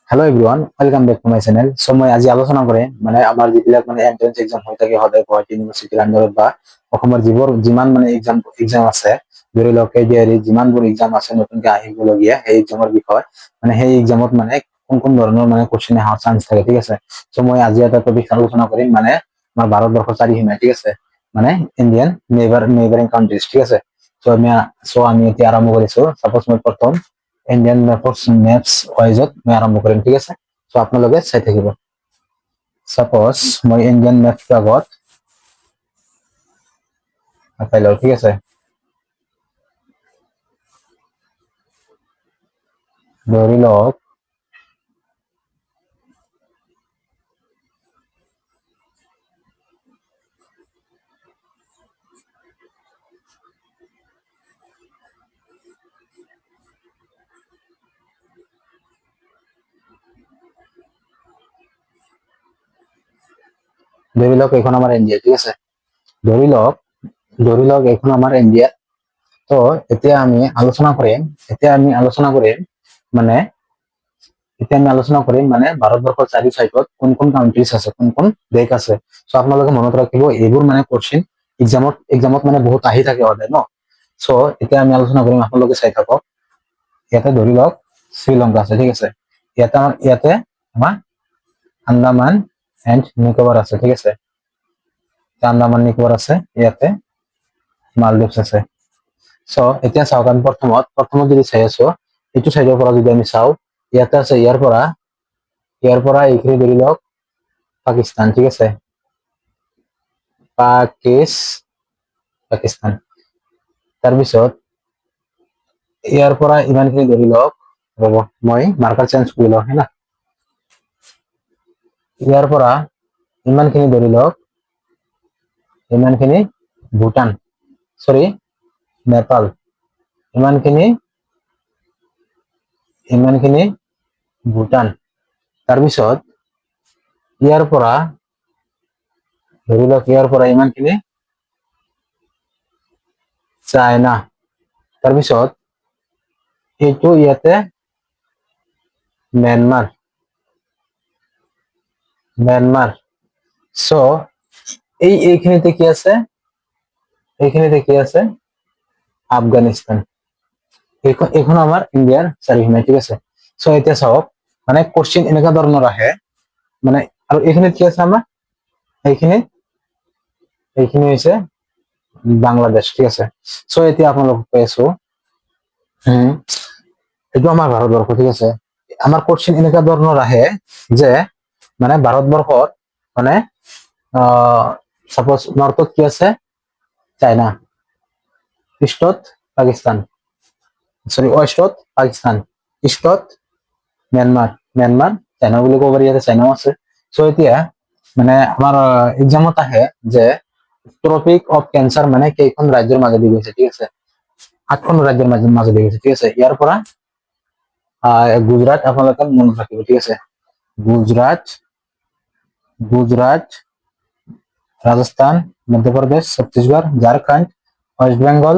Hello' everyone, welcome back to my channel. So' মই আজি আলোচনা কৰিম আমাৰ যিবিলাক এন্ট্ৰেন্স এক্সাম হৈ থাকে সদায় গুৱাহাটী ইউনিভাৰ্চিটিৰ আণ্ডাৰত বা অসমৰ যিমান এক্সাম আছে, ধৰি লওক KDRE যিমানবোৰ এক্সাম আছে নতুনকে আহিবলগীয়া সেই এক্সামৰ বিষয়ে সেই এক্সামত কোন কোন ধৰণৰ কুৱেশ্যন অহাৰ চান্স থাকে, ঠিক আছে। চ' মই আজি এটা টপিক আলোচনা কৰিম আমাৰ ভাৰতবৰ্ষৰ চাৰিসীমা, ঠিক আছে, ইণ্ডিয়ান নেইবাৰিং কাউন্ট্ৰিজ, ঠিক আছে। চ' আমি এতিয়া আৰম্ভ কৰিছো। চাপোজ মই প্ৰথম ইণ্ডিয়ান মেপছ ৱাইজত মই আৰম্ভ কৰিম, ঠিক আছে। চ' আপোনালোকে চাই থাকিব। চাপোজ মই ইণ্ডিয়ান মেপছ আগত পাই লওঁ, ঠিক আছে। ধৰি লওক এইখন আমাৰ ইণ্ডিয়া, ঠিক আছে। ধৰি লওক এইখন আমাৰ ইণ্ডিয়া। তো এতিয়া আমি আলোচনা কৰিম মানে ভাৰতবৰ্ষৰ চাৰি চাইডত কোন কোন কাউন্ট্ৰিজ আছে, কোন কোন দেশ আছে। চ' আপোনালোকে মনত ৰাখিব, এইবোৰ কোৱেশ্যন এক্সামত বহুত আহি থাকে সদায় ন। চ' এতিয়া আমি আলোচনা কৰিম, আপোনালোকে চাই থাকক। ইয়াতে ধৰি লওক শ্ৰীলংকা আছে, ঠিক আছে। ইয়াতে আমাৰ আন্দামান এণ্ড নিকোবৰ আছে, ঠিক আছে। আন্দামান নিকোবৰ আছে, ইয়াতে মালদ্বীপছ আছে। চ' এতিয়া চাওক, আমি প্ৰথমত যদি চাই আছো, এইটো চাইডৰ পৰা যদি আমি চাওঁ, ইয়াতে আছে ইয়াৰ পৰা এইখিনি ধৰি লওক পাকিস্তান, ঠিক আছে। পাকিস্তান। তাৰপিছত ইয়াৰ পৰা ইমানখিনি ধৰি লওক, ৰ'ব মই মাৰ্কাৰ চেঞ্জ কৰি লওঁ, হয় না। ইয়াৰ পৰা ইমানখিনি ধৰি লওক, ইমানখিনি নেপাল। ইমানখিনি ভূটান। তাৰপিছত ইয়াৰ পৰা ধৰি লওক, ইয়াৰ পৰা ইমানখিনি চাইনা। তাৰপিছত এইটো ইয়াতে ম্যানমাৰ। চ' এইখিনিতে কি আছে? আফগানিস্তান। এইখন আমাৰ ইণ্ডিয়াৰ চাৰিসীমা, ঠিক আছে। চ' এতিয়া চাওক, কোৱেশ্যন এনেকুৱা ধৰণৰ আহে, আৰু এইখিনিত কি আছে আমাৰ? এইখিনি হৈছে বাংলাদেশ, ঠিক আছে। চ' এতিয়া আপোনালোকক কৈ আছো, এইটো আমাৰ ভাৰতবৰ্ষ, ঠিক আছে। আমাৰ কোৱেশ্যন এনেকুৱা ধৰণৰ আহে যে ভাৰতবৰ্ষত চাপোজ নৰ্থত কি আছে? চাইনা। ইষ্টত ৱেষ্টত পাকিস্তান, ইষ্টত ম্যানমাৰ, চাইনা বুলি ক'ব পাৰি, ইয়াতে চাইনাও আছে। চ' এতিয়া আমাৰ এক্সামত আহে যে ট্ৰপিক অফ কেঞ্চাৰ কেইখন ৰাজ্যৰ মাজেদি গৈছে, ঠিক আছে। 8খন ৰাজ্যৰ মাজেদি গৈছে, ঠিক আছে। ইয়াৰ পৰা গুজৰাট আপোনালোকে মনত ৰাখিব, ঠিক আছে। গুজৰাট, ৰাজস্থান, মধ্যপ্ৰদেশ, ছত্তিশগড়, ঝাৰখণ্ড, ৱেষ্ট বেংগল,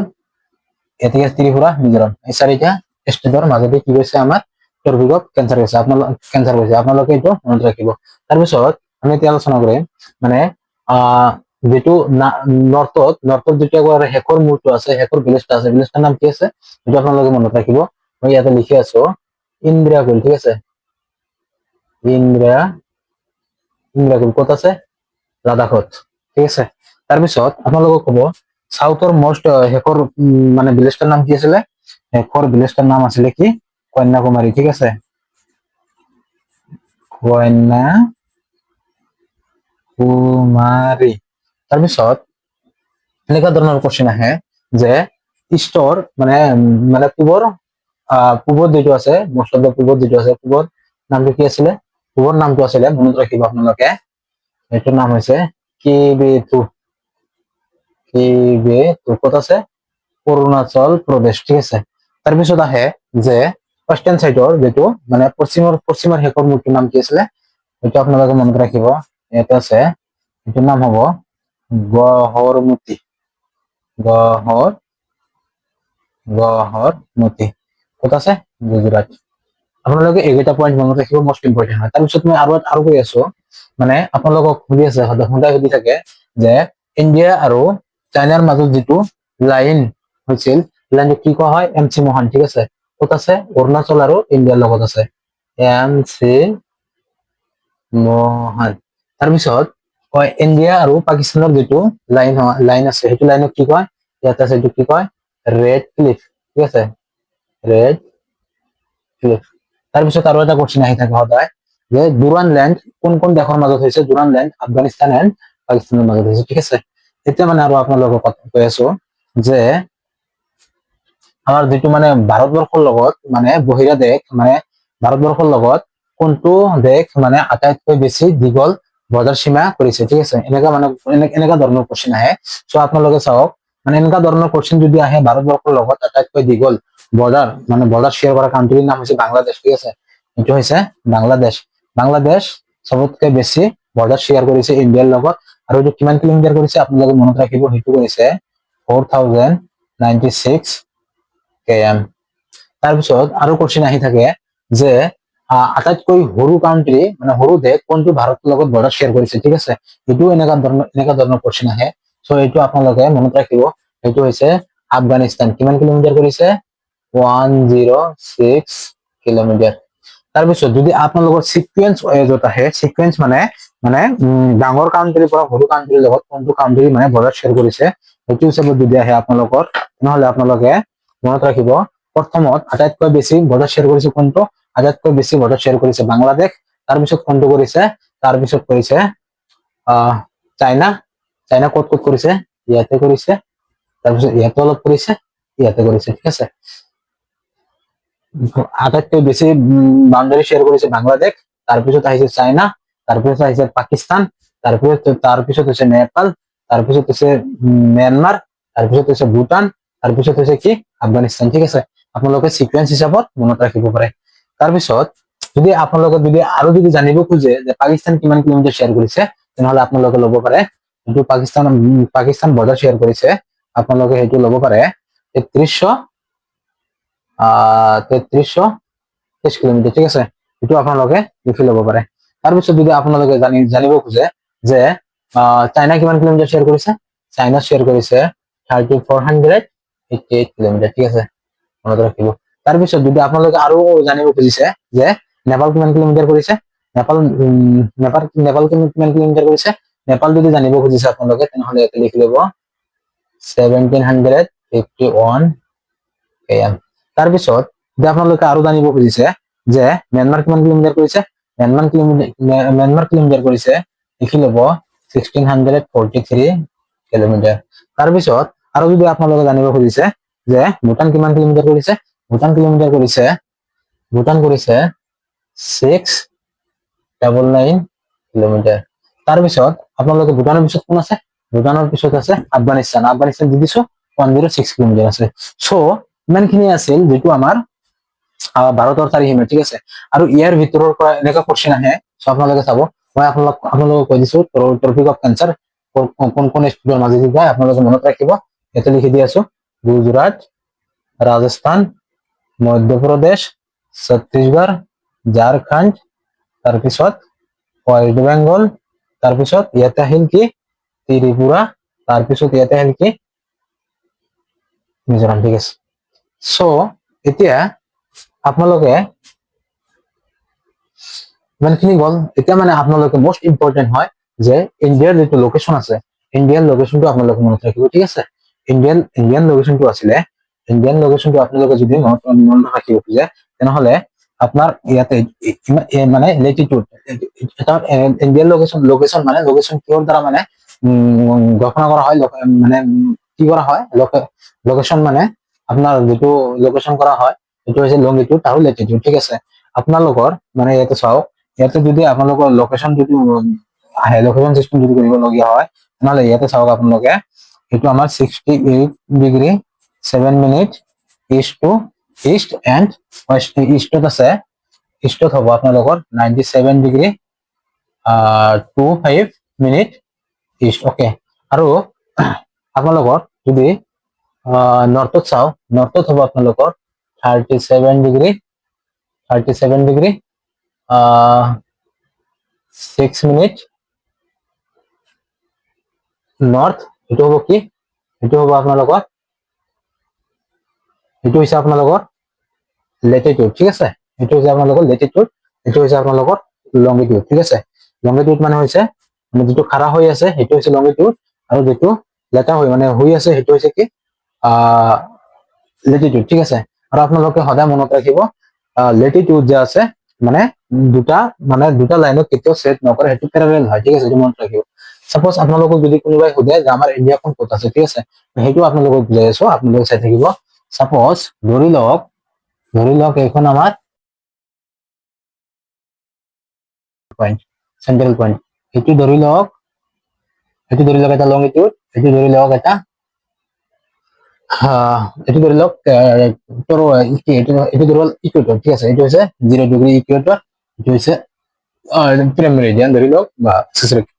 এতিয়া ত্ৰিপুৰা, মিজোৰাম। এই চাৰিটা ষ্টেটৰ মাজেদি কি গৈছে? আমাৰ ট্ৰপিক অফ কেঞ্চাৰ গৈছে। আপোনালোকে এইটো মনত ৰাখিব। তাৰপিছত আমি এতিয়া আলোচনা কৰিম যিটো নৰ্থত যিটো শেষৰ মূৰটো আছে, শেষৰ ভিলেজটা আছে, ভিলেজটাৰ নাম কি আছে? এইটো আপোনালোকে মনত ৰাখিব। মই ইয়াতে লিখি আছো, ইন্দ্ৰাকুল, ঠিক আছে। ইন্দ্ৰাকুল ক'ত আছে? লাডাখত, ঠিক আছে। তাৰপিছত আপোনালোকক ক'ব, চাউথৰ শেষৰ ভিলেজটাৰ নাম কি আছিলে? শেষৰ ভিলেজটাৰ নাম আছিলে কি? কন্যাকুমাৰী, ঠিক আছে। কন্যাকুমাৰী। তাৰপিছত এনেকুৱা ধৰণৰ কোৱেশ্যন আহে যে ইষ্টৰ পূবত যিটো আছে, পূবত নামটো কি আছিলে? পূবৰ নামটো আছিলে, মনত ৰাখিব আপোনালোকে, এইটোৰ নাম হৈছে কেবেটু। ক'ত আছে? অৰুণাচল প্ৰদেশ, ঠিক আছে। তাৰপিছত আহে যে ৱেষ্টাৰ্ণ চাইডৰ যিটো পশ্চিমৰ শেষৰ মূৰটোৰ নাম কি আছিলে? এইটো আপোনালোকে মনত ৰাখিব। ইয়াতে আছে, এইটোৰ নাম হ'ব গহৰমতি। ক'ত আছে? গুজৰাট। আপোনালোকে এইকেইটা পইণ্ট মনত ৰাখিব, মষ্ট ইম্পৰ্টেণ্ট হয়। তাৰপিছত মই আৰু কৈ আছো, মানে আপোনালোকক সুধি আছে, সদায় সুধি থাকে যে ইণ্ডিয়া আৰু চাইনাৰ মাজত যিটো লাইন হৈছিল, লাইনটো কি কোৱা হয়? MC মোহন, ঠিক আছে। ক'ত আছে? অৰুণাচল আৰু ইণ্ডিয়াৰ লগত আছে, MC মোহন। তাৰপিছত কয় ইণ্ডিয়া আৰু পাকিস্তানৰ যিটো লাইন আছে, সেইটো লাইনক কি কয়? ইয়াত আছে, এইটো কি কয়? ৰেড ক্লিফ, ঠিক আছে, ৰেড ক্লিফ। তাৰপিছত আৰু এটা কোৱেশ্চন আহি থাকে সদায়, যে দুৰান লেণ্ড কোন দেশৰ মাজত হৈছে? দুৰান লেণ্ড আফগানিস্তান এণ্ড পাকিস্তানৰ মাজত হৈছে, ঠিক আছে। এতিয়া মানে আৰু আপোনালোকক কথা কৈ আছো যে আমাৰ যিটো মানে ভাৰতবৰ্ষৰ লগত মানে বহিৰা দেশ, মানে ভাৰতবৰ্ষৰ লগত কোনটো দেশ মানে আটাইতকৈ বেছি দীঘল বৰ্ডাৰ সীমা কৰিছে, ঠিক আছে। এনেকা ধৰণৰ কোৱেশ্চন আহে। চ' আপোনালোকে চাওক, মানে এনেকা ধৰণৰ কোৱেশ্চন যদি আহে, ভাৰতবৰ্ষৰ লগত আটাইতকৈ দীঘল বৰ্ডাৰ শ্বেয়াৰ কৰা কাণ্ট্ৰিৰ নাম হৈছে বাংলাদেশ, ঠিক আছে। এইটো হৈছে বাংলাদেশ। বাংলাদেশ চবতকৈ বেছি বৰ্ডাৰ শ্বেয়াৰ কৰিছে ইণ্ডিয়াৰ লগত। আৰু এইটো কিমান কিলোমিটাৰ কৰিছে আপোনালোকে মনত ৰাখিব, সেইটো কৰিছে 4096 km। তাৰপিছত আৰু কোৱেশ্চন আহি থাকে যে আটাইতকৈ সৰু কাউন্ট্ৰী, মানে সৰু দেশ কোনটো ভাৰতৰ লগত বৰ্ডাৰ শ্বেয়াৰ কৰিছে, ঠিক আছে। এইটো এনেকা ধৰণৰ কোৱেশ্চন আহে। চ' এইটো আপোনালোকে মনত ৰাখিব, এইটো হৈছে আফগানিস্তান। কিমান কিলোমিটাৰ কৰিছে? 106 কিলোমিটাৰ। তাৰপিছত যদি আপোনালোকৰ সিকুৱেন্স ৱাইজত আহে, সিকুৱেন্স মানে ডাঙৰ কাউন্ট্ৰীৰ পৰা সৰু কাউন্ট্ৰীৰ লগত কোনটো কাউন্ট্ৰী মানে বৰ্ডাৰ শ্বেয়াৰ কৰিছে, সেইটো হিচাপত যদি আহে আপোনালোকৰ, তেনেহলে আপোনালোকে মনত ৰাখিব, প্ৰথমত আটাইতকৈ বেছি বৰ্ডাৰ শ্বেয়াৰ কৰিছে কোনটো? আটাইতকৈ বেছি বৰ্ডাৰ শ্বেয়াৰ কৰিছে বাংলাদেশ। তাৰপিছত কোনটো কৰিছে? তাৰপিছত কৰিছে চাইনা। চাইনা ক'ত কৰিছে? ইয়াতে কৰিছে। তাৰপিছত ইয়াতে অলপ কৰিছে, ইয়াতে কৰিছে, ঠিক আছে। আটাইতকৈ বেছি বাউণ্ডাৰী শ্বেয়াৰ কৰিছে বাংলাদেশ, তাৰপিছত আহিছে চাইনা, তাৰপিছত আহিছে পাকিস্তান, তাৰপিছত হৈছে নেপাল, তাৰপিছত হৈছে ম্যানমাৰ, তাৰপিছত হৈছে ভূটান, তাৰপিছত হৈছে কি? আফগানিস্তান, ঠিক আছে। আপোনালোকে সিকুৱেন্স হিচাপত মনত ৰাখিব পাৰে। তাৰপিছত যদি আপোনালোকে আৰু জানিব খোজে যে পাকিস্তান কিমান কিলোমিটাৰ শ্বেয়াৰ কৰিছে, তেনেহলে আপোনালোকে ল'ব পাৰে, যিটো পাকিস্তান বৰ্ডাৰ শ্বেয়াৰ কৰিছে, আপোনালোকে সেইটো ল'ব পাৰে 3330 কিলোমিটাৰ, ঠিক আছে। এইটো আপোনালোকে লিখি ল'ব পাৰে। তাৰপিছত যদি আপোনালোকে জানিব খোজে যে চাইনা কিমান কিলোমিটাৰ শ্বেয়াৰ কৰিছে, চাইনা শ্বেয়াৰ কৰিছে 3488 কিলোমিটাৰ, ঠিক আছে, মনত ৰাখিব। তাৰপিছত যদি আপোনালোকে আৰু জানিব খুজিছে যে নেপাল কিমান কিলোমিটাৰ কৰিছে, নেপাল কিমান কিলোমিটাৰ কৰিছে, নেপাল যদি জানিব খুজিছে আপোনালোকে, তেনেহলে ইয়াতে লিখি ল'ব 1751 km। তাৰপিছত যদি আপোনালোকে আৰু জানিব খুজিছে যে ম্যানমাৰ কিমান কিলোমিটাৰ কৰিছে, ম্যানমাৰ কিলোমিটাৰ কৰিছে, লিখি ল'ব 1643 কিলোমিটাৰ। তাৰপিছত আৰু যদি আপোনালোকে জানিব খুজিছে যে ভূটান কিমান কিলোমিটাৰ কৰিছে, ভূটান কৰিছে 699 কিলোমিটাৰ। তাৰপিছত আপোনালোকে ভূটানৰ পিছত কোন আছে? ভূটানৰ পিছত আছে আফগানিস্তান। আফগানিস্তান দি দিছো 106 কিলোমিটাৰ আছে। চ' ইমানখিনি আছিল যিটো আমাৰ ভাৰতৰ চাৰিসীমা, ঠিক আছে। আৰু ইয়াৰ ভিতৰৰ পৰা এনেকুৱা কোৱেশ্চন আহে, আপোনালোকে চাব, মই আপোনালোকক কৈ দিছো টপিক অফ কেঞ্চাৰ কোন ষ্টেটৰ মাজেদি যায়, আপোনালোকে মনত ৰাখিব, ইয়াতে লিখি দি আছো, গুজৰাট, ৰাজস্থান, মধ্যপ্ৰদেশ, ছত্তীশগড়, ঝাৰখণ্ড, তাৰপিছত ৱেষ্ট বেংগল, তাৰপিছত ইয়াতে আহিল কি? ত্ৰিপুৰা, তাৰপিছত ইয়াতে আহিল কি? মিজোৰাম, ঠিক আছে। চ' এতিয়া আপোনালোকে ইমানখিনি গ'ল। এতিয়া মানে আপোনালোকে মষ্ট ইম্পৰ্টেণ্ট হয় যে ইণ্ডিয়াৰ যিটো লোকেশ্যন আছে, ইণ্ডিয়ান লোকেশ্যনটো আপোনালোকে মনত ৰাখিব, ঠিক আছে। ইণ্ডিয়ান লোকেশ্যনটো আছিলে, ইণ্ডিয়ান লোকেশ্যনটো আপোনালোকে যদি মনত ৰাখিব খোজে, তেনেহলে আপোনাৰ ইয়াতে মানে লেটিটিউড, ইণ্ডিয়ান লোকেশ্যন মানে লোকেশ্যন কিহৰ দ্বাৰা মানে ঘোষণা কৰা হয়, মানে কি কৰা হয়, লোকেশ্যন মানে আপোনাৰ যিটো লোকেশ্যন কৰা হয়, সেইটো হৈছে লংগিটিউড আৰু লেটিটিউড, ঠিক আছে। আপোনালোকৰ মানে ইয়াতে চাওক, ইয়াতে যদি আপোনালোকৰ লোকেশ্যন যদি আহে, লোকেশ্যন চিষ্টেম যদি কৰিবলগীয়া হয়, তেনেহলে ইয়াতে চাওক আপোনালোকে, এইটো আমাৰ 68°7' ইষ্ট এণ্ড ৱেষ্ট। ইষ্টত আছে, ইষ্টত হ'ব আপোনালোকৰ 97°25' ইষ্ট, অকে। আৰু আপোনালোকৰ যদি নৰ্থত চাওঁ, নৰ্থত হ'ব আপোনালোকৰ 37° 37 ডিগ্ৰী 6 মিনিট নৰ্থ। এইটো হ'ব কি, এইটো হ'ব আপোনালোকৰ, এইটো হৈছে আপোনালোকৰ লেটিটিউড, ঠিক আছে। এইটো হৈছে আপোনালোকৰ লেটিটিউড, এইটো হৈছে আপোনালোকৰ লংগিটিউড, ঠিক আছে। লংগিটিউড মানে হৈছে যিটো খাৰা হৈ আছে সেইটো হৈছে লংগিটিউড, আৰু যিটো লেটা হৈ মানে হৈ আছে সেইটো হৈছে কি লেটিটিউড, ঠিক আছে। আৰু আপোনালোকে সদায় মনত ৰাখিব লেটিটিউড যে আছে মানে দুটা লাইনত কেতিয়াও ছেট নকৰে, সেইটো পেৰালেল হয়, ঠিক আছে। সেইটো মনত ৰাখিব। সাপোজ আপোনালোকক যদি কোনোবাই সোধে যে আমাৰ ইণ্ডিয়াখন ক'ত আছে, ঠিক আছে, সেইটো আপোনালোকক বুজাই আছো, আপোনালোকে চাই থাকিব। সাপোজ ধৰি লওক এইখন আমাৰ পইণ্ট, চেন্ট্ৰেল পইণ্ট। এইটো ধৰি লওক এটা লংগিটিউড, এইটো ধৰি লওক এটা এইটো ধৰি লওক এইটো ধৰি লওক ইকুৱেটৰ, ঠিক আছে। এইটো হৈছে 0 ডিগ্ৰী ইকুৱেটৰ, এইটো হৈছে মেৰিডিয়ান ধৰি লওক বা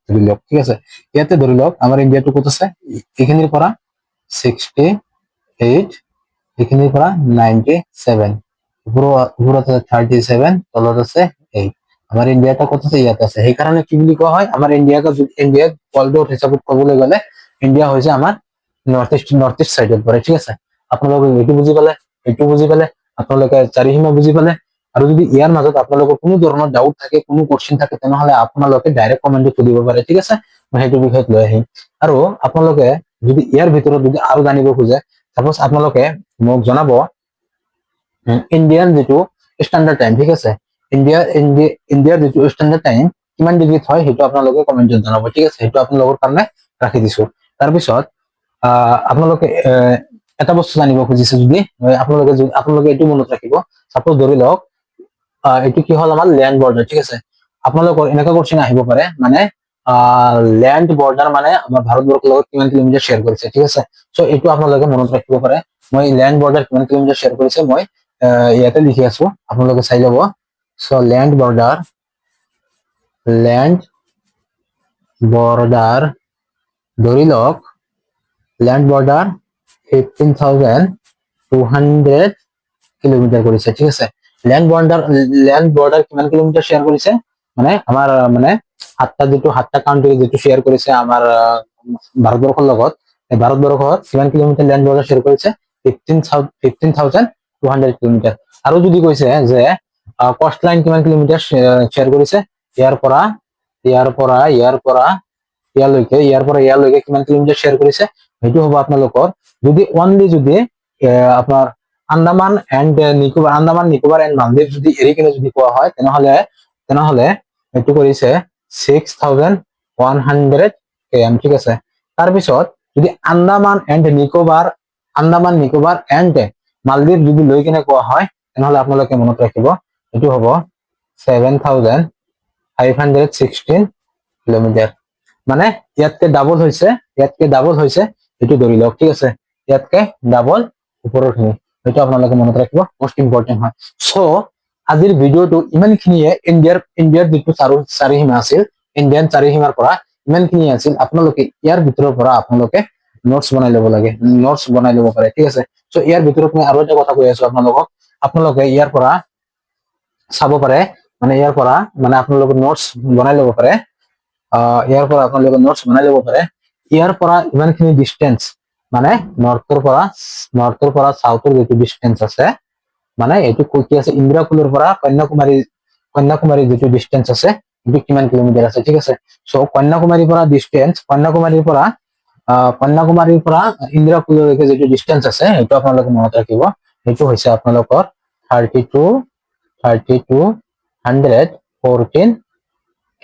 ধৰি লওক, ঠিক আছে। ইয়াতে ধৰি লওক আমাৰ ইণ্ডিয়াটো ক'ত আছে, এইখিনিৰ পৰা 68, এইখিনিৰ পৰা 97, ওপৰত আছে 37, তলত আছে 8। আমাৰ ইণ্ডিয়াটা ক'ত আছে, ইয়াত আছে। সেইকাৰণে কি বুলি কোৱা হয়, আমাৰ ইণ্ডিয়াক ৱৰ্ল্ডৰ হিচাপত ক'বলৈ গ'লে ইণ্ডিয়া হৈছে আমাৰ নৰ্থ ইষ্ট চাইডত পৰে, ঠিক আছে। আপোনালোকে এইটো বুজি পালে, এইটো বুজি পালে, আপোনালোকে চাৰিসীমা বুজি পালে। আৰু যদি ইয়াৰ মাজত আপোনালোকৰ কোনো ধৰণৰ ডাউট থাকে, কোনো কোৱেশ্চন থাকে, তেনেহলে আপোনালোকে ডাইৰেক্ট কমেণ্টত সুধিব পাৰে, ঠিক আছে। মই সেইটো বিষয়ত লৈ আহিম। আৰু আপোনালোকে যদি ইয়াৰ ভিতৰত যদি আৰু জানিব খোজে, সাপোজ আপোনালোকে মোক জনাব ইণ্ডিয়ান যিটো ষ্টেণ্ডাৰ্ড টাইম, ঠিক আছে, ইণ্ডিয়াৰ যিটো ষ্টেণ্ডাৰ্ড টাইম কিমান ডিগ্ৰীত হয় সেইটো আপোনালোকে কমেণ্টত জনাব, ঠিক আছে। সেইটো আপোনালোকৰ কাৰণে ৰাখি দিছো। তাৰপিছত আপোনালোকে এটা বস্তু জানিব খুজিছে, যদি আপোনালোকে এইটো মনত ৰাখিব। সাপোজ ধৰি লওক এইটো কি হ'ল আমাৰ লেণ্ড বৰ্ডাৰ, ঠিক আছে। আপোনালোকৰ এনেকুৱা কোৱেশ্চন আহিব পাৰে, মানে লেণ্ড বৰ্ডাৰ মানে আমাৰ ভাৰতবৰ্ষৰ লগত কিমান কিলোমিটাৰ শ্বেয়াৰ কৰিছে, ঠিক আছে। চ' এইটো আপোনালোকে মনত ৰাখিব পাৰে। মই লেণ্ড বৰ্ডাৰ কিমান কিলোমিটাৰ শ্বেয়াৰ কৰিছে মই ইয়াতে লিখি আছো, আপোনালোকে চাই যাব। চ' লেণ্ড বৰ্ডাৰ ধৰি লওক লেণ্ড বৰ্ডাৰ 15,200 কিলোমিটাৰ কৰিছে, ঠিক আছে। লেণ্ড বৰ্ডাৰ কিমান কিলোমিটাৰ শ্বেয়াৰ কৰিছে, মানে আমাৰ মানে সাতটা কাউন্ট্ৰি যিটো শ্বেয়াৰ কৰিছে আমাৰ ভাৰতবৰ্ষৰ লগত, ভাৰতবৰ্ষত কিমান কিলোমিটাৰ লেণ্ড বৰ্ডাৰ শ্বেয়াৰ কৰিছে, 15,200 কিলোমিটাৰ। আৰু যদি কৈছে যে কষ্ট লাইন কিমান কিলোমিটাৰ শ্বেয়াৰ কৰিছে, ইয়াৰ পৰা ইয়ালৈকে কিমান কিলোমিটাৰ শ্বেয়াৰ কৰিছে, সেইটো হ'ব আপোনালোকৰ যদি অনলি যদি আপোনাৰ আন্দামান নিকোবাৰ এণ্ড মালদ্বীপ যদি এৰি কিনে যদি কোৱা হয়, তেনেহলে এইটো কৰিছে 6,100 km, ঠিক আছে। তাৰপিছত যদি আন্দামান নিকোবাৰ এণ্ড মালদ্বীপ যদি লৈ কিনে কোৱা হয়, তেনেহলে আপোনালোকে মনত ৰাখিব এইটো হ'ব 7,516 কিলোমিটাৰ। মানে ইয়াতকে ডাবল হৈছে এইটো ধৰি লওক, ঠিক আছে। ইয়াতকে ডাবল ওপৰৰ খিনি, সেইটো আপোনালোকে মনত ৰাখিব, মোষ্ট ইম্পৰ্টেণ্ট হয়। চ' আজিৰ ভিডিঅ'টো ইমানখিনিয়ে ইণ্ডিয়াৰ যিটো চাৰিসীমা আছিল, ইণ্ডিয়ান চাৰিসীমাৰ পৰা ইমানখিনি আছিল। আপোনালোকে ইয়াৰ ভিতৰৰ পৰা আপোনালোকে নোটছ বনাই ল'ব পাৰে, ঠিক আছে। চ' ইয়াৰ ভিতৰত মই আৰু এটা কথা কৈ আছো আপোনালোকে ইয়াৰ পৰা চাব পাৰে, মানে আপোনালোকে নোটছ বনাই ল'ব পাৰে। ইয়াৰ পৰা ইমানখিনি ডিষ্টেন্স, মানে নৰ্থৰ পৰা চাউথৰ যিটো ডিষ্টেন্স আছে, মানে এইটো কি আছে, ইন্দ্ৰাকুলৰ পৰা কন্যাকুমাৰী যিটো ডিষ্টেন্স আছে, এইটো কিমান কিলোমিটাৰ আছে, ঠিক আছে। চ' কন্যাকুমাৰীৰ পৰা ইন্দ্ৰাকুললৈকে যিটো ডিষ্টেন্স আছে, সেইটো আপোনালোকে মনত ৰাখিব। সেইটো হৈছে আপোনালোকৰ 3214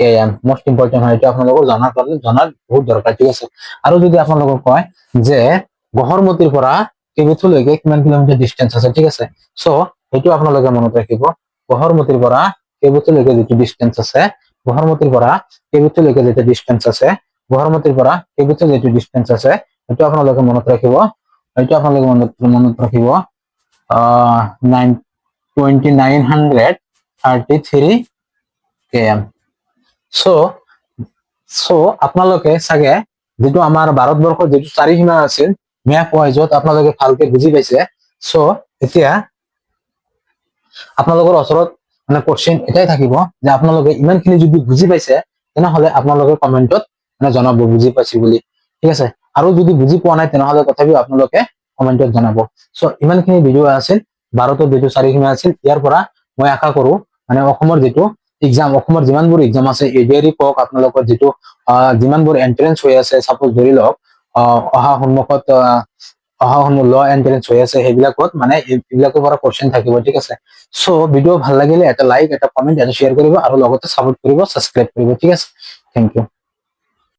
km। মোষ্ট ইম্পৰ্টেণ্ট হয়, এইটো আপোনালোকৰ জনাৰ বহুত দৰকাৰ, ঠিক আছে। আৰু যদি আপোনালোকক কয় যে গহৰমতিৰ পৰা কেবিথুলৈকে কিমান কিলোমিটাৰ ডিষ্টেন্স আছে, ঠিক আছে। চ' সেইটো আপোনালোকে মনত ৰাখিব। গহৰমতিৰ পৰা কেবিথুলৈকে যিটো ডিষ্টেন্স আছে, সেইটো আপোনালোকে মনত ৰাখিব। 2933 km। চ' আপোনালোকে চাগে যিটো আমাৰ ভাৰতবৰ্ষৰ যিটো চাৰিসীমা আছিল মেপ ৱাইজত আপোনালোকে ভালকে বুজি পাইছে। চ' এতিয়া আপোনালোকৰ ওচৰত মানে কোশ্চেন এটাই থাকিব যে আপোনালোকে ইমানখিনি যদি বুজি পাইছে তেনেহলে আপোনালোকে কমেন্টত মানে জনাব বুজি পাইছি বুলি, ঠিক আছে। আৰু যদি বুজি পোৱা নাই তেনেহলে তথাপিও আপোনালোকে কমেন্টত জনাব। চ' ইমানখিনি ভিডিঅ' আছিল, ভাৰতৰ যিটো 4 সীমা আছিল, ইয়াৰ পৰা মই আশা কৰো মানে অসমৰ যিটো এক্সাম, অসমৰ যিমানবোৰ এক্সাম আছে এডিআৰই কওক, আপোনালোকৰ যিটো যিমানবোৰ এন্ট্ৰেন্স হৈ আছে, চাপোজ ধৰি লওক অহা সন্মুখত ল এন্ট্ৰেন্স হৈ আছে, সেইবিলাকত মানে এইবিলাকৰ পৰা কোশ্চেন থাকিব, ঠিক আছে। চ' ভিডিঅ' ভাল লাগিলে এটা লাইক, এটা কমেন্ট, এটা শ্বেয়াৰ কৰিব আৰু লগতে সাপোৰ্ট কৰিব, সাবস্ক্ৰাইব কৰিব, ঠিক আছে। Thank U.